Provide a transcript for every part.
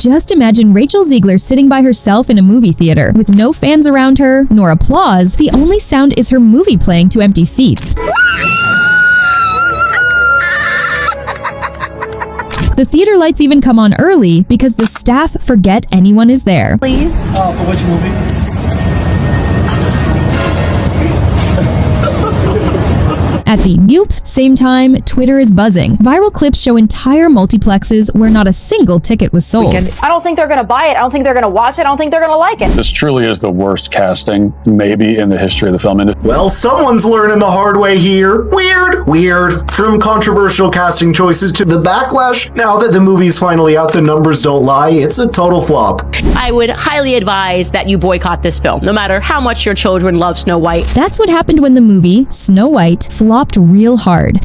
Just imagine Rachel Zegler sitting by herself in a movie theater, with no fans around her, nor applause. The only sound is her movie playing to empty seats. The theater lights even come on early because the staff forget anyone is there. Please? For which movie? At the same time, Twitter is buzzing. Viral clips show entire multiplexes where not a single ticket was sold. I don't think they're going to buy it. I don't think they're going to watch it. I don't think they're going to like it. This truly is the worst casting, maybe, in the history of the film industry. Well, someone's learning the hard way here. Weird. From controversial casting choices to the backlash, now that the movie's finally out, the numbers don't lie, it's a total flop. I would highly advise that you boycott this film, no matter how much your children love Snow White. That's what happened when the movie, Snow White, flopped real hard.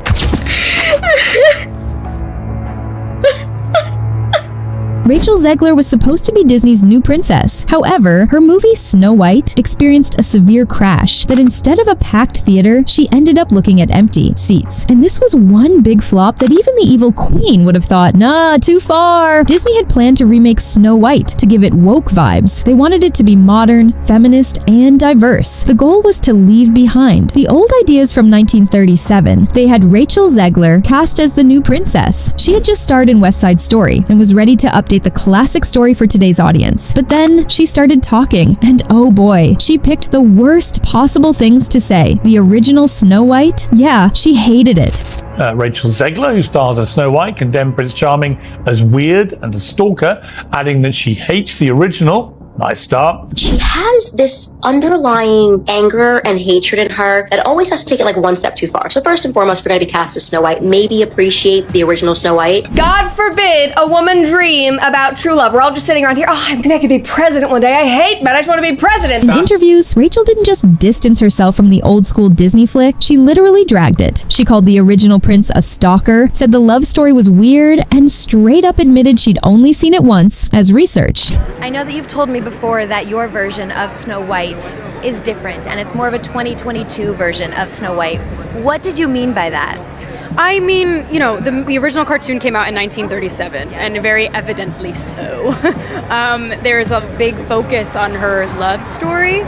Rachel Zegler was supposed to be Disney's new princess. However, her movie Snow White experienced a severe crash that instead of a packed theater, she ended up looking at empty seats. And this was one big flop that even the evil queen would have thought, nah, too far. Disney had planned to remake Snow White to give it woke vibes. They wanted it to be modern, feminist, and diverse. The goal was to leave behind the old ideas from 1937. They had Rachel Zegler cast as the new princess. She had just starred in West Side Story and was ready to update the classic story for today's audience. But then she started talking, and oh boy, she picked the worst possible things to say. The original Snow White? Yeah, she hated it. Rachel Zegler, who stars as Snow White, condemned Prince Charming as weird and a stalker, adding that she hates the original. Nice start. She has this underlying anger and hatred in her that always has to take it like one step too far. So first and foremost, if you're going to be cast as Snow White, maybe appreciate the original Snow White. God forbid a woman dream about true love. We're all just sitting around here, oh, maybe I could be president one day. I hate men, I just want to be president. In interviews, Rachel didn't just distance herself from the old school Disney flick, she literally dragged it. She called the original prince a stalker, said the love story was weird, and straight up admitted she'd only seen it once as research. I know that you've told me before that your version of Snow White is different and it's more of a 2022 version of Snow White. What did you mean by that? I mean, you know, the original cartoon came out in 1937, and very evidently so. There's a big focus on her love story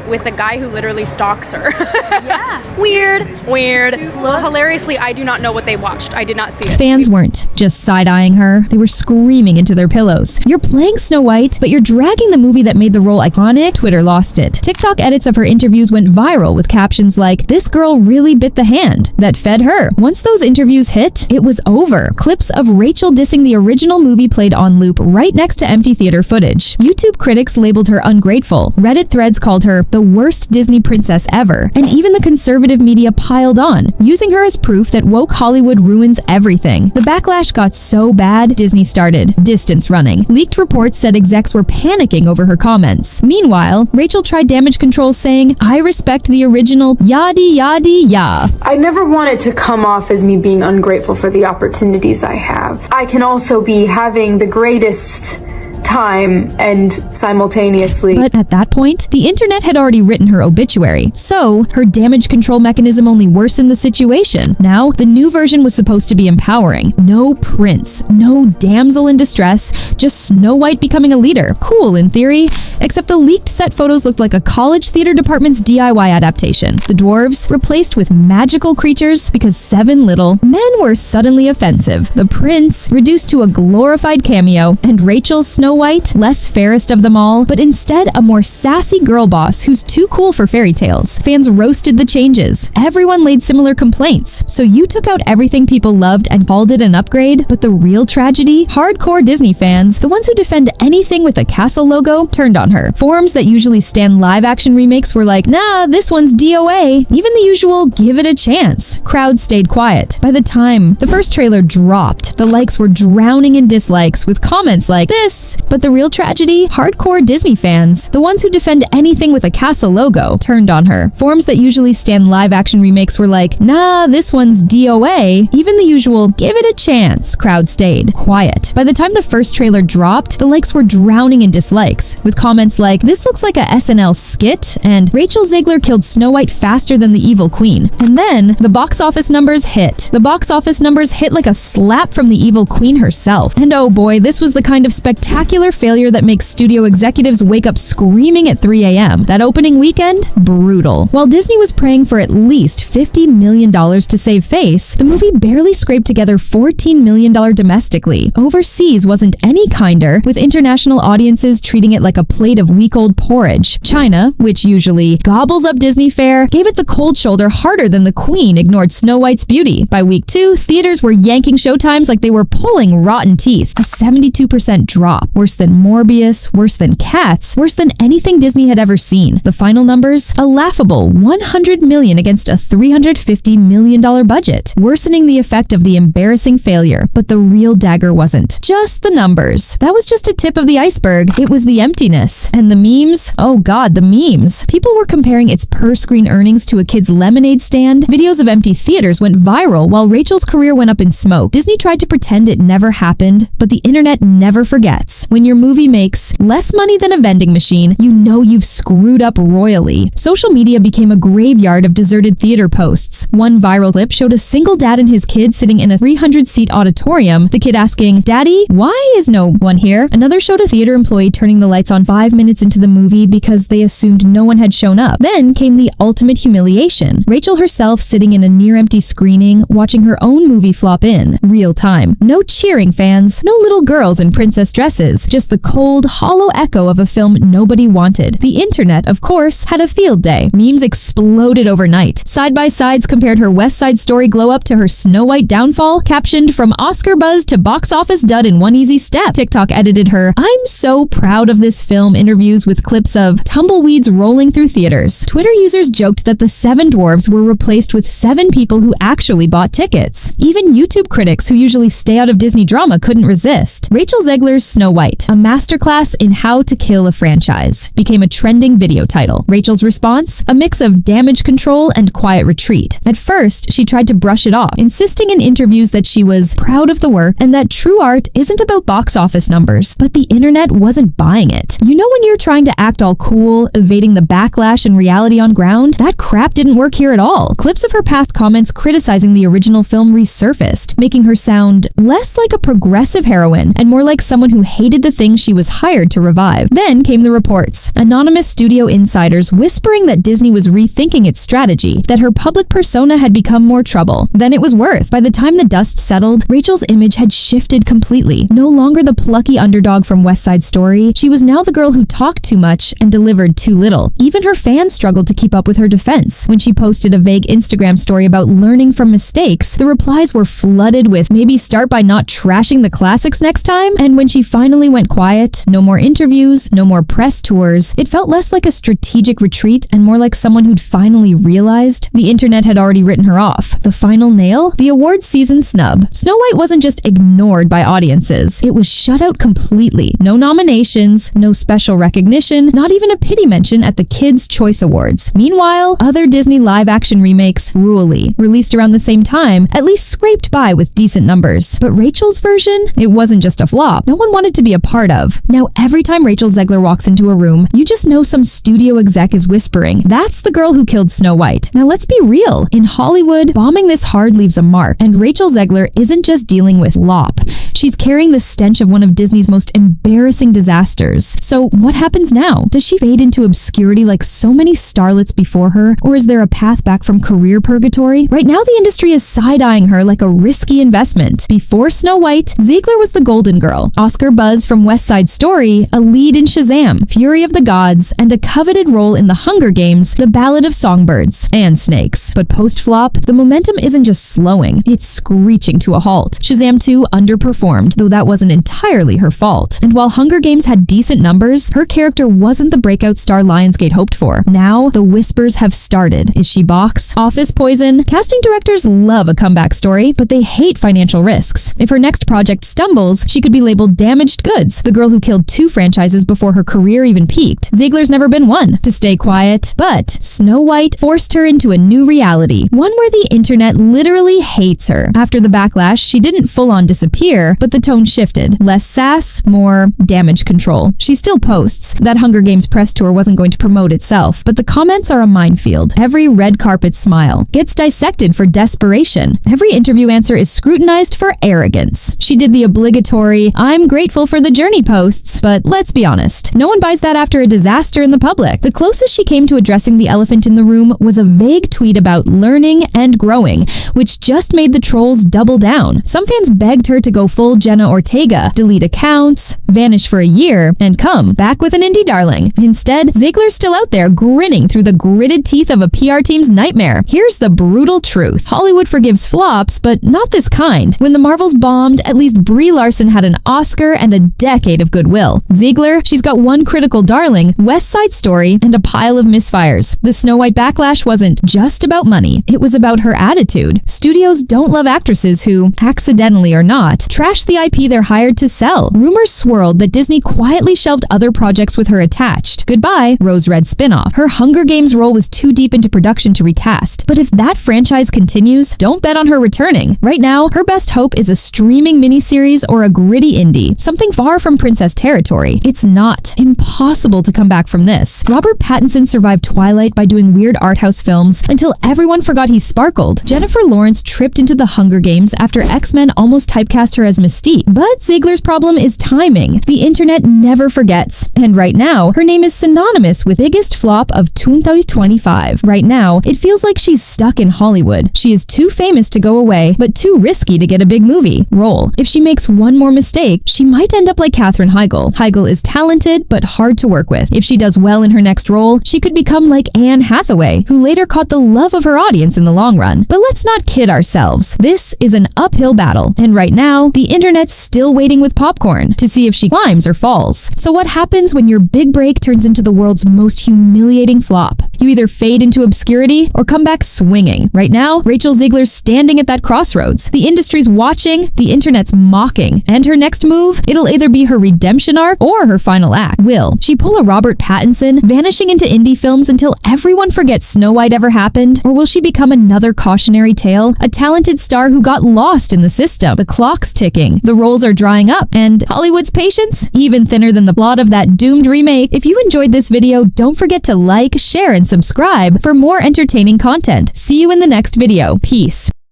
with a guy who literally stalks her. Yeah. Weird. Well, hilariously, I do not know what they watched. I did not see it. Fans weren't just side-eyeing her. They were screaming into their pillows. You're playing Snow White, but you're dragging the movie that made the role iconic? Twitter lost it. TikTok edits of her interviews went viral with captions like, "This girl really bit the hand that fed her." Once those interviews hit, it was over. Clips of Rachel dissing the original movie played on loop right next to empty theater footage. YouTube critics labeled her ungrateful. Reddit threads called her the worst Disney princess ever. And even the conservative media piled on, using her as proof that woke Hollywood ruins everything. The backlash got so bad, Disney started distance running. Leaked reports said execs were panicking over her comments. Meanwhile, Rachel tried damage control, saying, "I respect the original yadi yadi ya." I never wanted to come off as me being ungrateful for the opportunities I have. I can also be having the greatest time and simultaneously. But at that point, the internet had already written her obituary, so her damage control mechanism only worsened the situation. Now, the new version was supposed to be empowering. No prince, no damsel in distress, just Snow White becoming a leader. Cool in theory, except the leaked set photos looked like a college theater department's DIY adaptation. The dwarves replaced with magical creatures because 7 little men were suddenly offensive. The prince reduced to a glorified cameo, and Rachel's Snow White, less fairest of them all, but instead a more sassy girl boss who's too cool for fairy tales. Fans roasted the changes. Everyone laid similar complaints. So you took out everything people loved and called it an upgrade, but the real tragedy? Hardcore Disney fans, the ones who defend anything with a castle logo, turned on her. Forums that usually stand live-action remakes were like, nah, this one's DOA. Even the usual give it a chance. Crowds stayed quiet. By the time the first trailer dropped, the likes were drowning in dislikes with comments like, "This But the real tragedy? Hardcore Disney fans, the ones who defend anything with a castle logo, turned on her. Forums that usually stand live-action remakes were like, nah, this one's DOA. Even the usual, give it a chance, crowd stayed quiet. By the time the first trailer dropped, the likes were drowning in dislikes, with comments like, this looks like a SNL skit, and Rachel Zegler killed Snow White faster than the evil queen. And then, the box office numbers hit. The box office numbers hit like a slap from the evil queen herself. And oh boy, this was the kind of spectacular failure that makes studio executives wake up screaming at 3 a.m. That opening weekend? Brutal. While Disney was praying for at least $50 million to save face, the movie barely scraped together $14 million domestically. Overseas wasn't any kinder, with international audiences treating it like a plate of week-old porridge. China, which usually gobbles up Disney fare, gave it the cold shoulder harder than the Queen ignored Snow White's beauty. By week 2, theaters were yanking showtimes like they were pulling rotten teeth. A 72% drop. Worse than Morbius, worse than Cats, worse than anything Disney had ever seen. The final numbers? A laughable $100 million against a $350 million budget, worsening the effect of the embarrassing failure. But the real dagger wasn't just the numbers. That was just a tip of the iceberg. It was the emptiness. And the memes? Oh god, the memes. People were comparing its per-screen earnings to a kid's lemonade stand. Videos of empty theaters went viral while Rachel's career went up in smoke. Disney tried to pretend it never happened, but the internet never forgets. When your movie makes less money than a vending machine, you know you've screwed up royally. Social media became a graveyard of deserted theater posts. One viral clip showed a single dad and his kid sitting in a 300-seat auditorium, the kid asking, "Daddy, why is no one here?" Another showed a theater employee turning the lights on 5 minutes into the movie because they assumed no one had shown up. Then came the ultimate humiliation. Rachel herself sitting in a near-empty screening, watching her own movie flop in, real time. No cheering fans, no little girls in princess dresses, just the cold, hollow echo of a film nobody wanted. The internet, of course, had a field day. Memes exploded overnight. Side-by-sides compared her West Side Story glow-up to her Snow White downfall, captioned from Oscar buzz to box office dud in one easy step. TikTok edited her "I'm so proud of this film" interviews with clips of tumbleweeds rolling through theaters. Twitter users joked that the 7 dwarves were replaced with 7 people who actually bought tickets. Even YouTube critics who usually stay out of Disney drama couldn't resist. Rachel Zegler's Snow White, a masterclass in how to kill a franchise, became a trending video title. Rachel's response? A mix of damage control and quiet retreat. At first, she tried to brush it off, insisting in interviews that she was proud of the work and that true art isn't about box office numbers. But the internet wasn't buying it. You know when you're trying to act all cool, evading the backlash and reality on ground? That crap didn't work here at all. Clips of her past comments criticizing the original film resurfaced, making her sound less like a progressive heroine and more like someone who hated the thing she was hired to revive. Then came the reports. Anonymous studio insiders whispering that Disney was rethinking its strategy, that her public persona had become more trouble than it was worth. By the time the dust settled, Rachel's image had shifted completely. No longer the plucky underdog from West Side Story, she was now the girl who talked too much and delivered too little. Even her fans struggled to keep up with her defense. When she posted a vague Instagram story about learning from mistakes, the replies were flooded with "maybe start by not trashing the classics next time." And when she finally went quiet, no more interviews, no more press tours, it felt less like a strategic retreat and more like someone who'd finally realized the internet had already written her off. The final nail? The awards season snub. Snow White wasn't just ignored by audiences, it was shut out completely. No nominations, no special recognition, not even a pity mention at the Kids' Choice Awards. Meanwhile, other Disney live-action remakes, Ruely, released around the same time, at least scraped by with decent numbers. But Rachel's version? It wasn't just a flop. No one wanted to be a part of. Now, every time Rachel Zegler walks into a room, you just know some studio exec is whispering, "That's the girl who killed Snow White." Now, let's be real. In Hollywood, bombing this hard leaves a mark, and Rachel Zegler isn't just dealing with lop. She's carrying the stench of one of Disney's most embarrassing disasters. So what happens now? Does she fade into obscurity like so many starlets before her? Or is there a path back from career purgatory? Right now, the industry is side-eyeing her like a risky investment. Before Snow White, Zegler was the golden girl. Oscar buzz from West Side Story, a lead in Shazam, Fury of the Gods, and a coveted role in The Hunger Games, The Ballad of Songbirds, and Snakes. But post-flop, the momentum isn't just slowing, it's screeching to a halt. Shazam 2 underperformed, though that wasn't entirely her fault. And while Hunger Games had decent numbers, her character wasn't the breakout star Lionsgate hoped for. Now, the whispers have started. Is she box office poison? Casting directors love a comeback story, but they hate financial risks. If her next project stumbles, she could be labeled damaged goods goods, the girl who killed 2 franchises before her career even peaked. Zegler's never been one to stay quiet, but Snow White forced her into a new reality, one where the internet literally hates her. After the backlash, she didn't full-on disappear, but the tone shifted. Less sass, more damage control. She still posts. That Hunger Games press tour wasn't going to promote itself, but the comments are a minefield. Every red carpet smile gets dissected for desperation. Every interview answer is scrutinized for arrogance. She did the obligatory, "I'm grateful for the journey" posts, but let's be honest, no one buys that after a disaster in the public. The closest she came to addressing the elephant in the room was a vague tweet about learning and growing, which just made the trolls double down. Some fans begged her to go full Jenna Ortega, delete accounts, vanish for a year, and come back with an indie darling. Instead, Zegler's still out there grinning through the gritted teeth of a PR team's nightmare. Here's the brutal truth. Hollywood forgives flops, but not this kind. When the Marvels bombed, at least Brie Larson had an Oscar and a decade of goodwill. Zegler, she's got one critical darling, West Side Story, and a pile of misfires. The Snow White backlash wasn't just about money. It was about her attitude. Studios don't love actresses who, accidentally or not, trash the IP they're hired to sell. Rumors swirled that Disney quietly shelved other projects with her attached. Goodbye, Rose Red spinoff. Her Hunger Games role was too deep into production to recast. But if that franchise continues, don't bet on her returning. Right now, her best hope is a streaming miniseries or a gritty indie, something far from Princess territory. It's not impossible to come back from this. Robert Pattinson survived Twilight by doing weird art house films until everyone forgot he sparkled. Jennifer Lawrence tripped into the Hunger Games after X-Men almost typecast her as Mystique. But Zegler's problem is timing. The internet never forgets. And right now, her name is synonymous with biggest flop of 2025. Right now, it feels like she's stuck in Hollywood. She is too famous to go away, but too risky to get a big movie role. If she makes one more mistake, she might end up like Katherine Heigl. Heigl is talented, but hard to work with. If she does well in her next role, she could become like Anne Hathaway, who later caught the love of her audience in the long run. But let's not kid ourselves. This is an uphill battle, and right now, the internet's still waiting with popcorn to see if she climbs or falls. So what happens when your big break turns into the world's most humiliating flop? You either fade into obscurity or come back swinging. Right now, Rachel Zegler's standing at that crossroads. The industry's watching, the internet's mocking, and her next move, it'll either be her redemption arc or her final act. Will she pull a Robert Pattinson, vanishing into indie films until everyone forgets Snow White ever happened? Or will she become another cautionary tale, a talented star who got lost in the system? The clock's ticking, the roles are drying up, and Hollywood's patience even thinner than the plot of that doomed remake. If you enjoyed this video, don't forget to like, share, and subscribe for more entertaining content. See you in the next video. Peace.